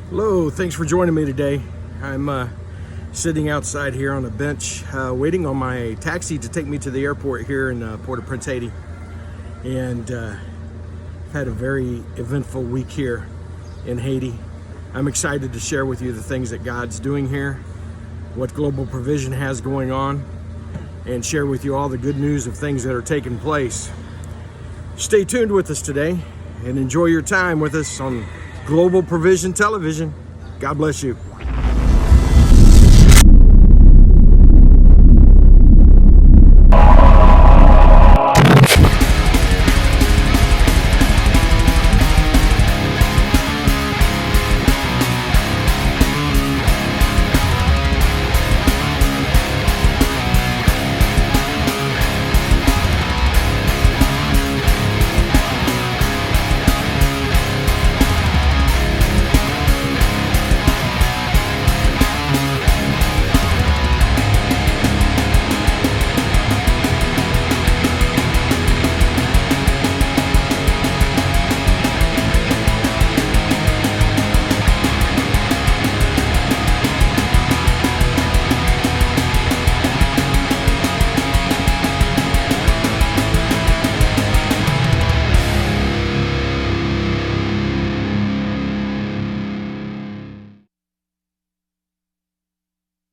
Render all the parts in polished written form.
Hello, thanks for joining me today. I'm sitting outside here on a bench waiting on my taxi to take me to the airport here in Port-au-Prince, Haiti. And had a very eventful week here in Haiti. I'm excited to share with you the things that God's doing here, what Global Provision has going on, and share with you all the good news of things that are taking place. Stay tuned with us today and enjoy your time with us on Global Provision Television. God bless you.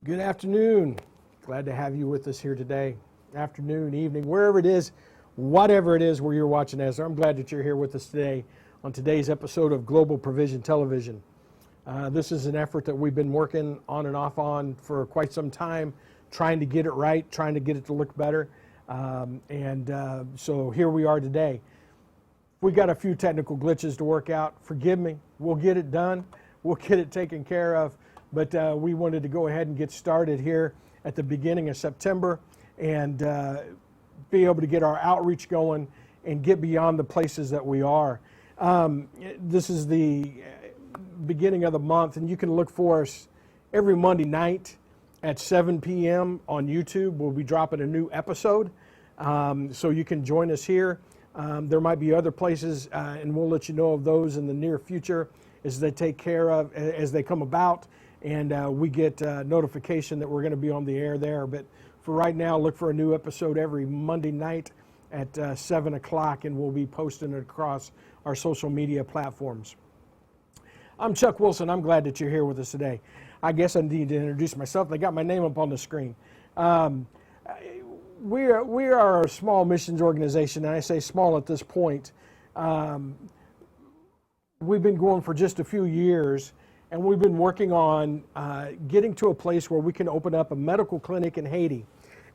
Good afternoon. Glad to have you with us here today. Afternoon, evening, wherever it is, whatever it is where you're watching us. I'm glad that you're here with us today on today's episode of Global Provision Television. This is an effort that we've been working on and off on for quite some time, trying to get it right, trying to get it to look better. So here we are today. We got a few technical glitches to work out. Forgive me. We'll get it done. We'll get it taken care of. But we wanted to go ahead and get started here at the beginning of September and be able to get our outreach going and get beyond the places that we are. This is the beginning of the month, and you can look for us every Monday night at 7 p.m. on YouTube. We'll be dropping a new episode, so you can join us here. There might be other places, and we'll let you know of those in the near future as they take care of, as they come about. And we get notification that we're going to be on the air there. But for right now, look for a new episode every Monday night at 7 o'clock, and we'll be posting it across our social media platforms. I'm Chuck Wilson. I'm glad that you're here with us today. I guess I need to introduce myself. They got my name up on the screen. We are a small missions organization, and I say small at this point. We've been going for just a few years. And we've been working on getting to a place where we can open up a medical clinic in Haiti.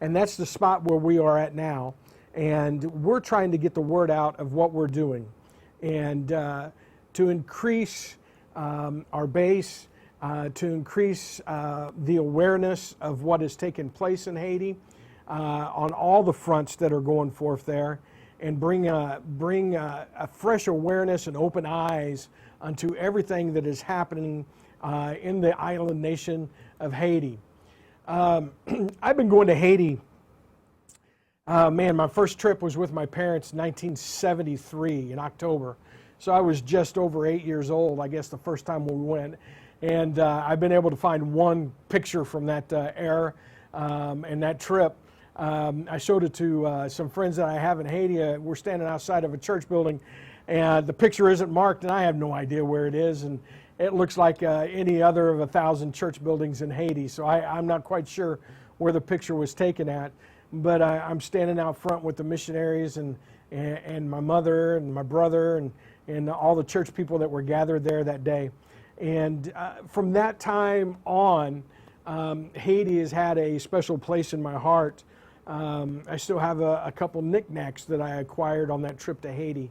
And that's the spot where we are at now. And we're trying to get the word out of what we're doing. And to increase our base, to increase the awareness of what is taking place in Haiti on all the fronts that are going forth there. And bring a fresh awareness and open eyes unto everything that is happening in the island nation of Haiti. I've been going to Haiti. My first trip was with my parents in 1973 in October. So I was just over 8 years old, I guess, the first time we went. And I've been able to find one picture from that era and that trip. I showed it to some friends that I have in Haiti. We're standing outside of a church building, and the picture isn't marked, and I have no idea where it is. And it looks like any other of 1,000 church buildings in Haiti. So I'm not quite sure where the picture was taken at. But I'm standing out front with the missionaries and my mother and my brother and all the church people that were gathered there that day. And from that time on, Haiti has had a special place in my heart. I still have a couple knickknacks that I acquired on that trip to Haiti.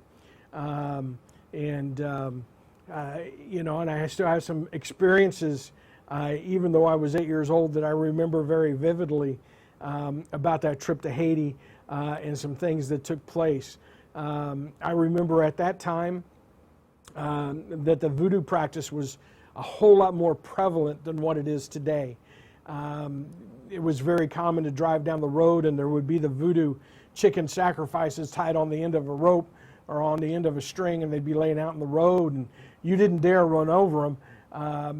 And I still have some experiences, even though I was 8 years old, that I remember very vividly about that trip to Haiti and some things that took place. I remember at that time that the voodoo practice was a whole lot more prevalent than what it is today. It was very common to drive down the road and there would be the voodoo chicken sacrifices tied on the end of a rope or on the end of a string, and they'd be laying out in the road, and you didn't dare run over them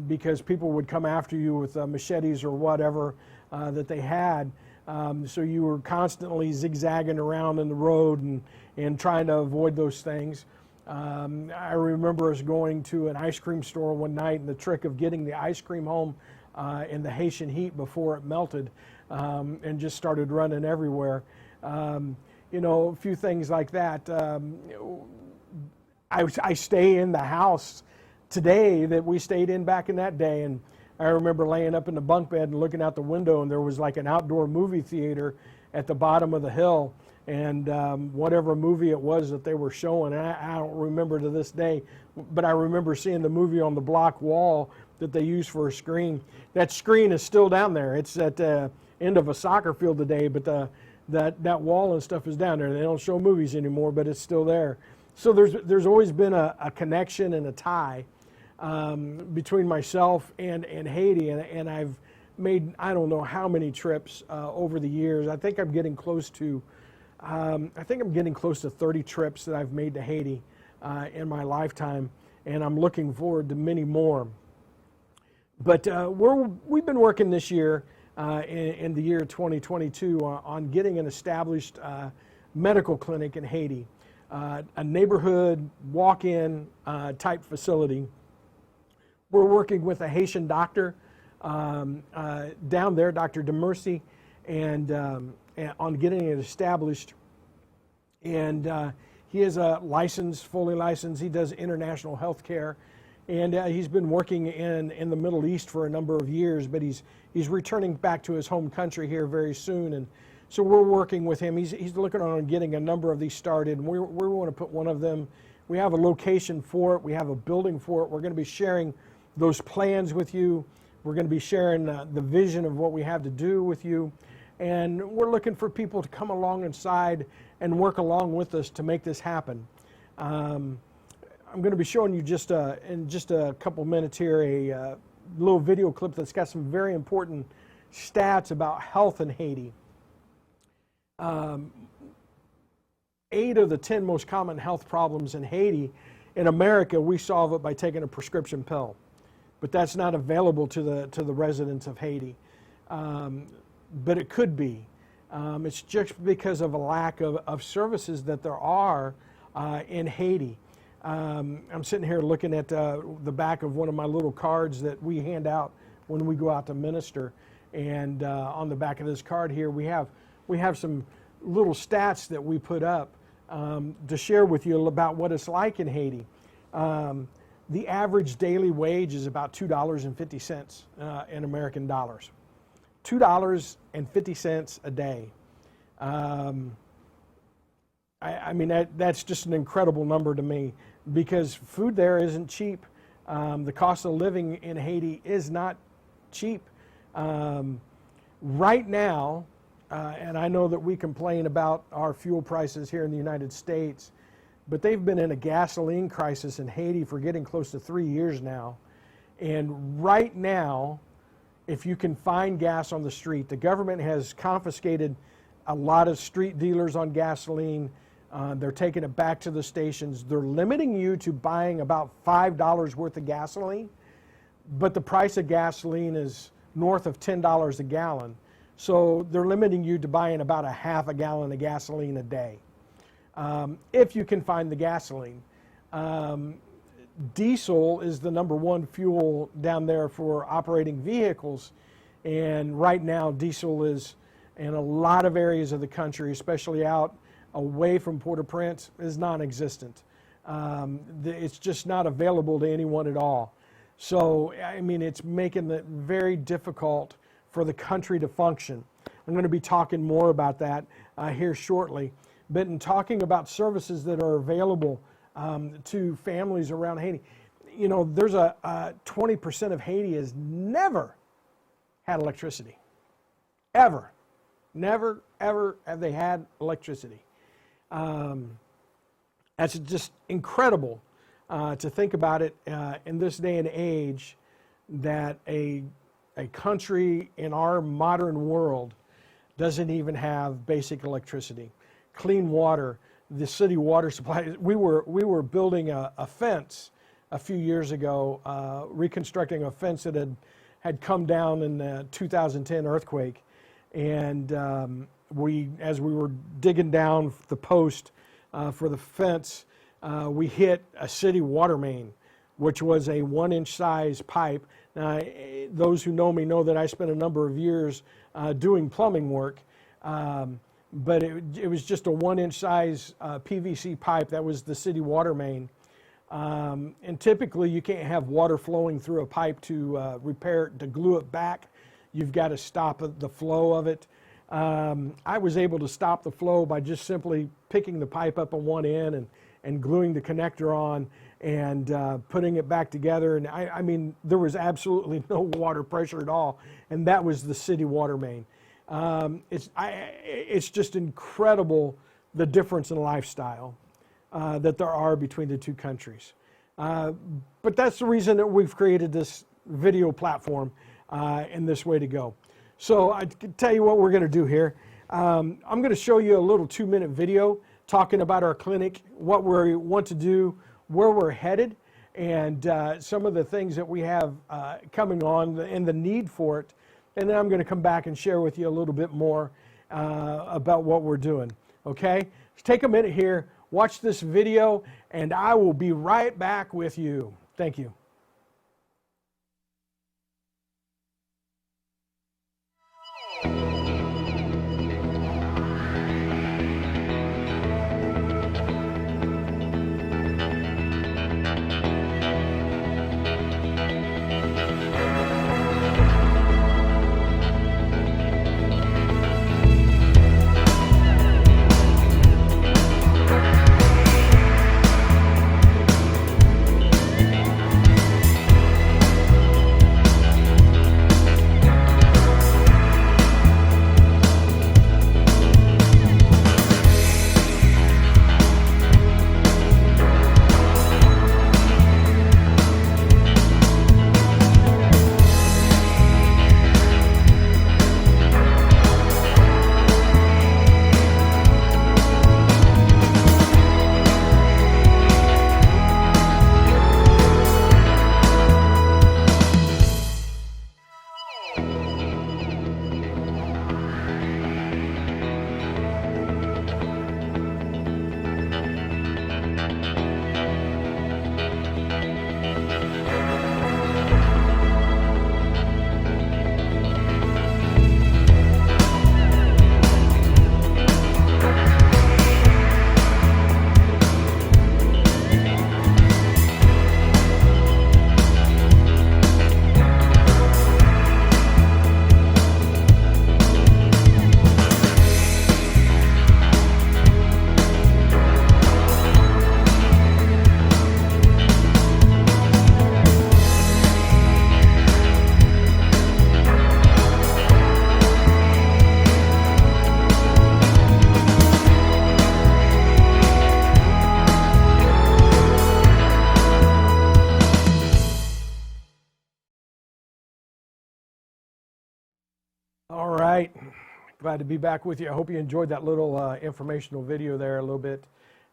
because people would come after you with machetes or whatever that they had. So you were constantly zigzagging around in the road and trying to avoid those things. I remember us going to an ice cream store one night, and the trick of getting the ice cream home in the Haitian heat before it melted, and just started running everywhere. A few things like that. I stay in the house today that we stayed in back in that day, and I remember laying up in the bunk bed and looking out the window, and there was like an outdoor movie theater at the bottom of the hill, and whatever movie it was that they were showing, I don't remember to this day, but I remember seeing the movie on the block wall that they used for a screen. That screen is still down there. It's at the end of a soccer field today, but that wall and stuff is down there. They don't show movies anymore, but it's still there. So there's always been a connection and a tie between myself and Haiti, and I've made I don't know how many trips over the years. I think I'm getting close to 30 trips that I've made to Haiti in my lifetime, and I'm looking forward to many more. But we've been working this year in the year 2022 on getting an established medical clinic in Haiti, a neighborhood walk-in type facility. We're working with a Haitian doctor down there, Dr. DeMercy, and on getting it established. And he is a fully licensed. He does international health care. And he's been working in the Middle East for a number of years, but he's returning back to his home country here very soon. And so we're working with him. He's looking on getting a number of these started, and we want to put one of them. We have a location for it. We have a building for it. We're going to be sharing those plans with you. We're going to be sharing the vision of what we have to do with you. And we're looking for people to come alongside and work along with us to make this happen. I'm going to be showing you in just a couple minutes here a little video clip that's got some very important stats about health in Haiti. 8 of the 10 most common health problems in Haiti, in America, we solve it by taking a prescription pill. But that's not available to the residents of Haiti. But it could be. It's just because of a lack of services that there are in Haiti. I'm sitting here looking at the back of one of my little cards that we hand out when we go out to minister, and on the back of this card here we have some little stats that we put up to share with you about what it's like in Haiti. The average daily wage is about $2.50 in American dollars. $2.50 a day. I mean, that's just an incredible number to me, because food there isn't cheap. The cost of living in Haiti is not cheap. Right now, and I know that we complain about our fuel prices here in the United States, but they've been in a gasoline crisis in Haiti for getting close to 3 years now. And right now, if you can find gas on the street, the government has confiscated a lot of street dealers on gasoline. They're taking it back to the stations. They're limiting you to buying about $5 worth of gasoline, but the price of gasoline is north of $10 a gallon. So they're limiting you to buying about a half a gallon of gasoline a day, if you can find the gasoline. Diesel is the number one fuel down there for operating vehicles, and right now diesel is in a lot of areas of the country, especially out away from Port-au-Prince, is non-existent. It's just not available to anyone at all. So, I mean, it's making it very difficult for the country to function. I'm going to be talking more about that here shortly. But in talking about services that are available to families around Haiti, you know, there's 20% of Haiti has never had electricity. Ever. Never, ever have they had electricity. That's just incredible to think about it in this day and age, that a country in our modern world doesn't even have basic electricity. Clean water, the city water supply. We were building a fence a few years ago, reconstructing a fence that had come down in the 2010 earthquake. And as we were digging down the post for the fence, we hit a city water main, which was a 1-inch size pipe. Now, those who know me know that I spent a number of years doing plumbing work, but it was just a 1-inch size PVC pipe. That was the city water main. And typically you can't have water flowing through a pipe to repair it, to glue it back. You've got to stop the flow of it. I was able to stop the flow by just simply picking the pipe up on one end and gluing the connector on and putting it back together. And I mean, there was absolutely no water pressure at all. And that was the city water main. It's just incredible the difference in lifestyle that there are between the two countries. But that's the reason that we've created this video platform and this way to go. So I can tell you what we're going to do here. I'm going to show you a little 2-minute video talking about our clinic, what we want to do, where we're headed, and some of the things that we have coming on and the need for it. And then I'm going to come back and share with you a little bit more about what we're doing. Okay? Take a minute here, watch this video, and I will be right back with you. Thank you. All right, glad to be back with you. I hope you enjoyed that little informational video there a little bit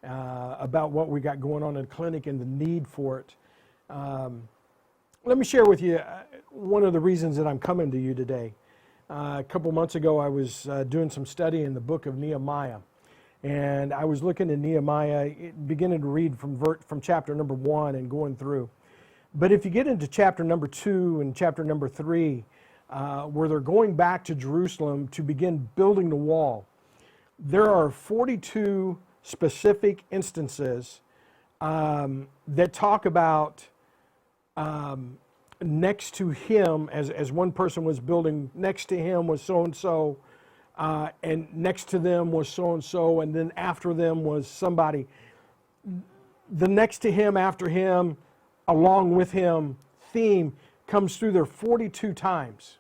about what we got going on in the clinic and the need for it. Let me share with you one of the reasons that I'm coming to you today. A couple months ago, I was doing some study in the book of Nehemiah, and I was looking at Nehemiah, beginning to read from chapter number 1 and going through. But if you get into chapter number 2 and chapter number 3, where they're going back to Jerusalem to begin building the wall, there are 42 specific instances that talk about next to him, as one person was building, next to him was so-and-so, and next to them was so-and-so, and then after them was somebody. The next to him, after him, along with him theme comes through there 42 times.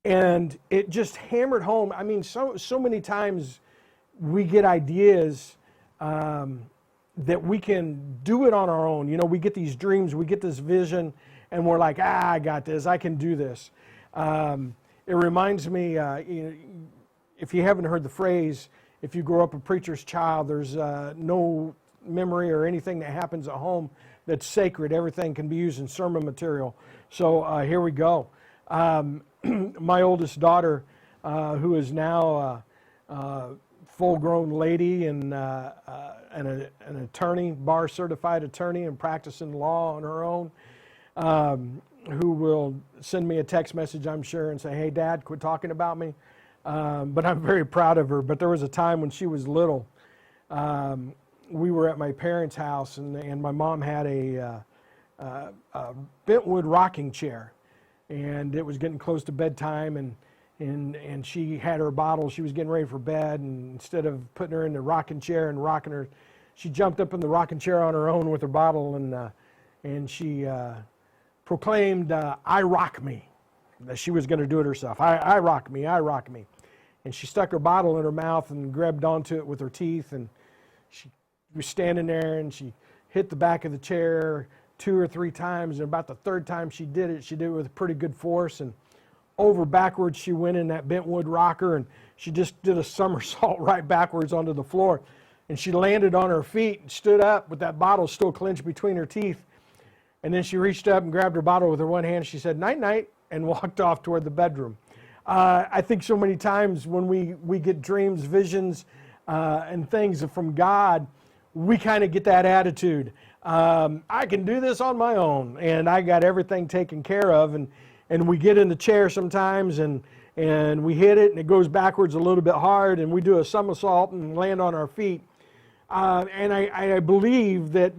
And it just hammered home. I mean, so many times we get ideas that we can do it on our own. You know, we get these dreams, we get this vision, and we're like, I got this, I can do this. It reminds me, if you haven't heard the phrase, if you grow up a preacher's child, there's no memory or anything that happens at home that's sacred. Everything can be used in sermon material. So here we go. My oldest daughter, who is now a full-grown lady and an attorney, bar certified attorney, and practicing law on her own, who will send me a text message, I'm sure, and say, "Hey, Dad, quit talking about me." But I'm very proud of her. But there was a time when she was little. We were at my parents' house, and my mom had a bentwood rocking chair, and it was getting close to bedtime, and she had her bottle. She was getting ready for bed, and instead of putting her in the rocking chair and rocking her, she jumped up in the rocking chair on her own with her bottle, and she proclaimed, "I rock me," that she was going to do it herself. I rock me, I rock me. And she stuck her bottle in her mouth and grabbed onto it with her teeth, and she was standing there, and she hit the back of the chair 2 or 3 times, and about the 3rd time she did it with pretty good force, and over backwards she went in that bentwood rocker, and she just did a somersault right backwards onto the floor, and she landed on her feet and stood up with that bottle still clenched between her teeth, and then she reached up and grabbed her bottle with her one hand. She said, "Night, night," and walked off toward the bedroom. I think so many times when we get dreams, visions, and things from God, we kind of get that attitude. I can do this on my own, and I got everything taken care of. And we get in the chair sometimes, and we hit it, and it goes backwards a little bit hard, and we do a somersault and land on our feet. And I believe that,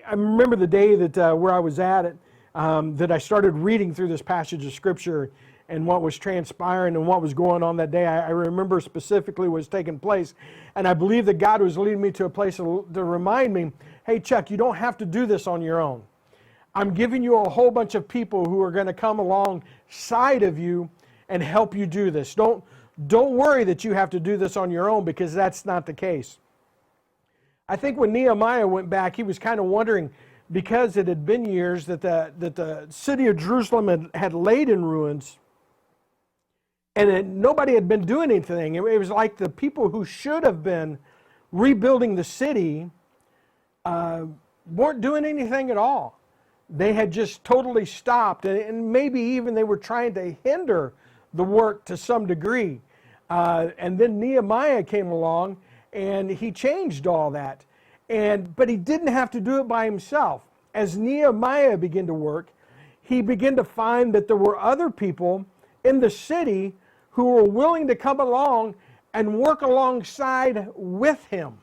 I remember the day that where I was at it, that I started reading through this passage of Scripture and what was transpiring and what was going on that day. I remember specifically what was taking place, and I believe that God was leading me to a place to remind me, "Hey, Chuck, you don't have to do this on your own. I'm giving you a whole bunch of people who are going to come alongside of you and help you do this. Don't worry that you have to do this on your own, because that's not the case." I think when Nehemiah went back, he was kind of wondering, because it had been years that the city of Jerusalem had laid in ruins, and nobody had been doing anything. It was like the people who should have been rebuilding the city weren't doing anything at all. They had just totally stopped, and maybe even they were trying to hinder the work to some degree. And then Nehemiah came along, and he changed all that. But he didn't have to do it by himself. As Nehemiah began to work, he began to find that there were other people in the city who were willing to come along and work alongside with him.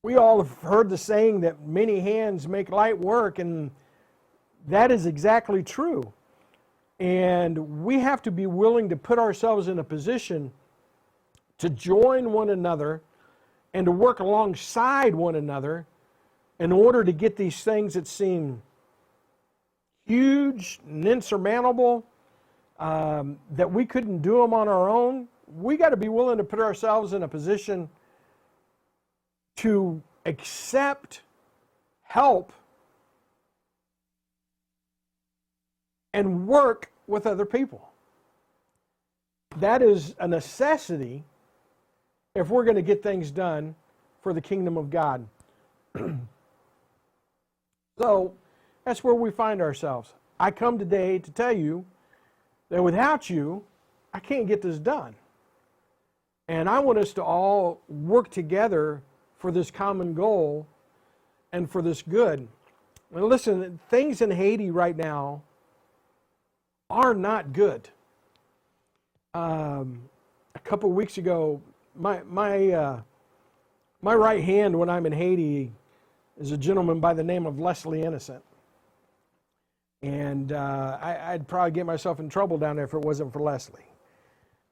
We all have heard the saying that many hands make light work, and that is exactly true. And we have to be willing to put ourselves in a position to join one another and to work alongside one another in order to get these things that seem huge and insurmountable, that we couldn't do them on our own. We got to be willing to put ourselves in a position to accept help and work with other people. That is a necessity if we're going to get things done for the kingdom of God. So that's where we find ourselves. I come today to tell you that without you, I can't get this done. And I want us to all work together for this common goal and for this good. And listen, things in Haiti right now are not good. A couple of weeks ago, my right hand when I'm in Haiti is a gentleman by the name of Leslie Innocent. And I'd probably get myself in trouble down there if it wasn't for Leslie.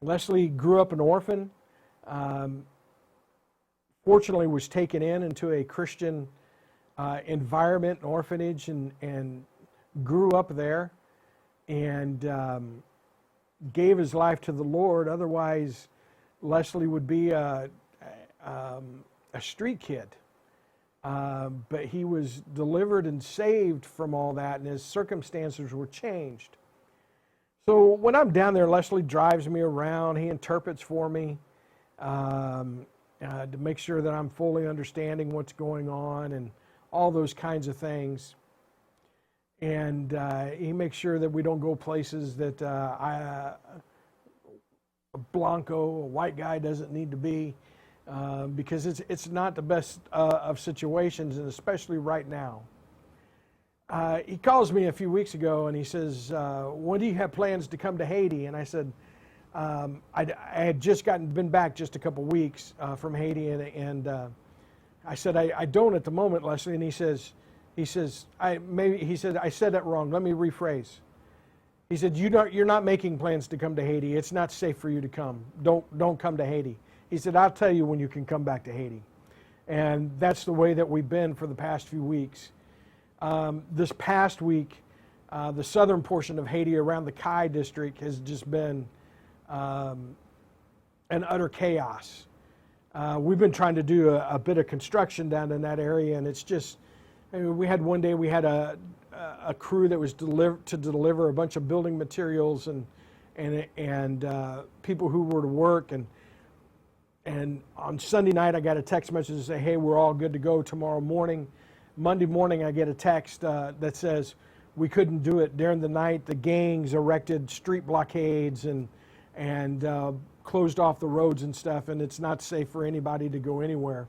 Leslie grew up an orphan. Fortunately was taken into a Christian environment, an orphanage, and grew up there, and gave his life to the Lord. Otherwise, Leslie would be a street kid. But he was delivered and saved from all that, and his circumstances were changed. So when I'm down there, Leslie drives me around. He interprets for me. to make sure that I'm fully understanding what's going on and all those kinds of things. And he makes sure that we don't go places that a Blanco, a white guy, doesn't need to be, because it's not the best of situations, and especially right now. He calls me a few weeks ago and he says, when do you have plans to come to Haiti? And I said, I had just been back just a couple weeks from Haiti, and I said, I don't at the moment, Leslie. And he says, I said that wrong. Let me rephrase. He said, you're not making plans to come to Haiti. It's not safe for you to come. Don't come to Haiti. He said, I'll tell you when you can come back to Haiti. And that's the way that we've been for the past few weeks. This past week, the southern portion of Haiti around the Kai district has just been an utter chaos. We've been trying to do a bit of construction down in that area, and it's just, we had one day we had a crew that was to deliver a bunch of building materials and people who were to work, and on Sunday night I got a text message to say, hey, we're all good to go tomorrow morning. Monday morning I get a text that says we couldn't do it. During the night the gangs erected street blockades and closed off the roads and stuff, and it's not safe for anybody to go anywhere.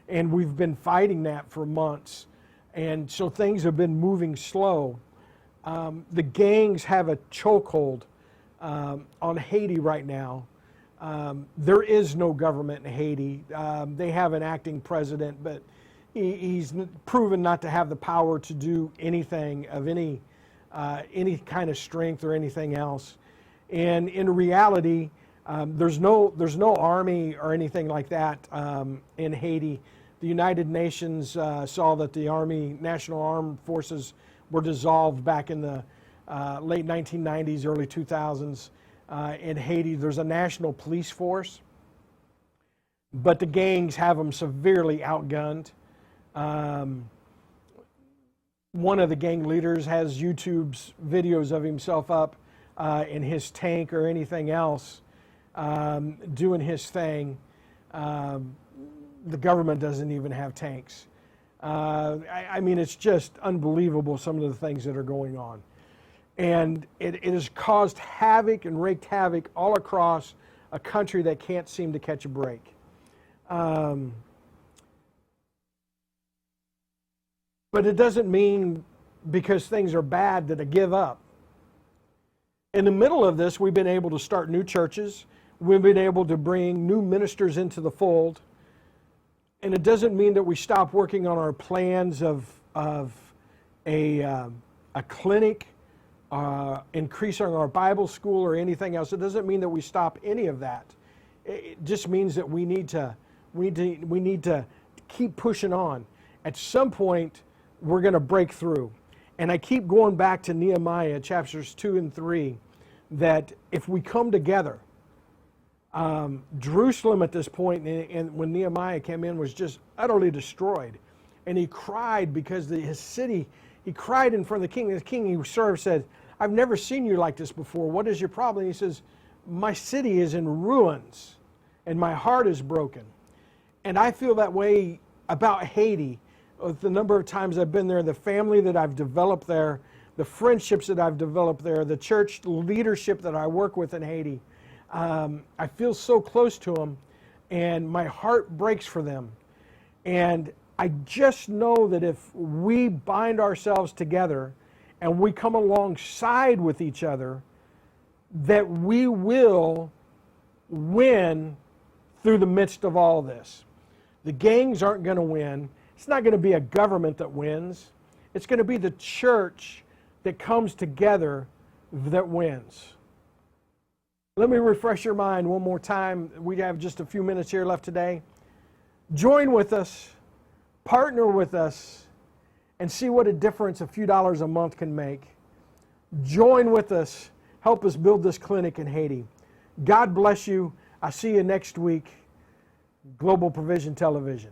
And we've been fighting that for months. And so things have been moving slow. The gangs have a chokehold on Haiti right now. There is no government in Haiti. They have an acting president, but he's proven not to have the power to do anything of any kind of strength or anything else. And in reality, there's no army or anything like that in Haiti. The United Nations saw that the National Armed Forces were dissolved back in the late 1990s, early 2000s. In Haiti, there's a national police force, but the gangs have them severely outgunned. One of the gang leaders has YouTube's videos of himself up in his tank or anything else, doing his thing. The government doesn't even have tanks. I mean, it's just unbelievable, some of the things that are going on. And it has caused havoc and wreaked havoc all across a country that can't seem to catch a break. But it doesn't mean because things are bad that I give up. In the middle of this, we've been able to start new churches. We've been able to bring new ministers into the fold. And it doesn't mean that we stop working on our plans of a clinic, increasing our Bible school or anything else. It doesn't mean that we stop any of that. It just means that we need to keep pushing on. At some point, we're going to break through. And I keep going back to Nehemiah chapters 2 and 3, that if we come together, Jerusalem at this point, and when Nehemiah came in, was just utterly destroyed. And he cried because his city, he cried in front of the king. The king he served said, I've never seen you like this before. What is your problem? He says, my city is in ruins and my heart is broken. And I feel that way about Haiti. The number of times I've been there, the family that I've developed there, the friendships that I've developed there, the church leadership that I work with in Haiti. I feel so close to them, and my heart breaks for them. And I just know that if we bind ourselves together and we come alongside with each other, that we will win through the midst of all this. The gangs aren't going to win. It's not going to be a government that wins. It's going to be the church that comes together that wins. Let me refresh your mind one more time. We have just a few minutes here left today. Join with us, partner with us, and see what a difference a few dollars a month can make. Join with us. Help us build this clinic in Haiti. God bless you. I'll see you next week. Global Provision Television.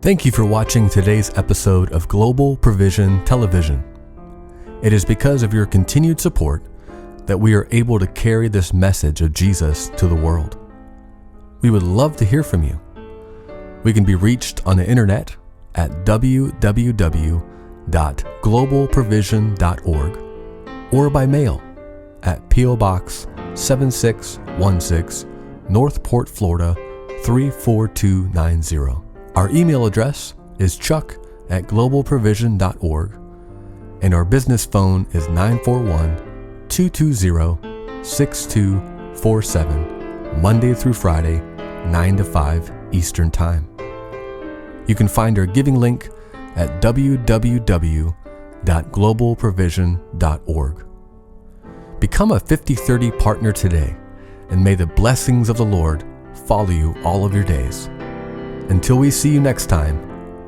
Thank you for watching today's episode of Global Provision Television. It is because of your continued support that we are able to carry this message of Jesus to the world. We would love to hear from you. We can be reached on the internet at www.globalprovision.org or by mail at P.O. Box 7616, Northport, Florida 34290. Our email address is chuck@globalprovision.org, and our business phone is 941-220-6247, Monday through Friday, 9 to 5 Eastern Time. You can find our giving link at www.globalprovision.org. Become a 50/30 partner today, and may the blessings of the Lord follow you all of your days. Until we see you next time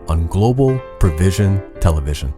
on Global Provision Television.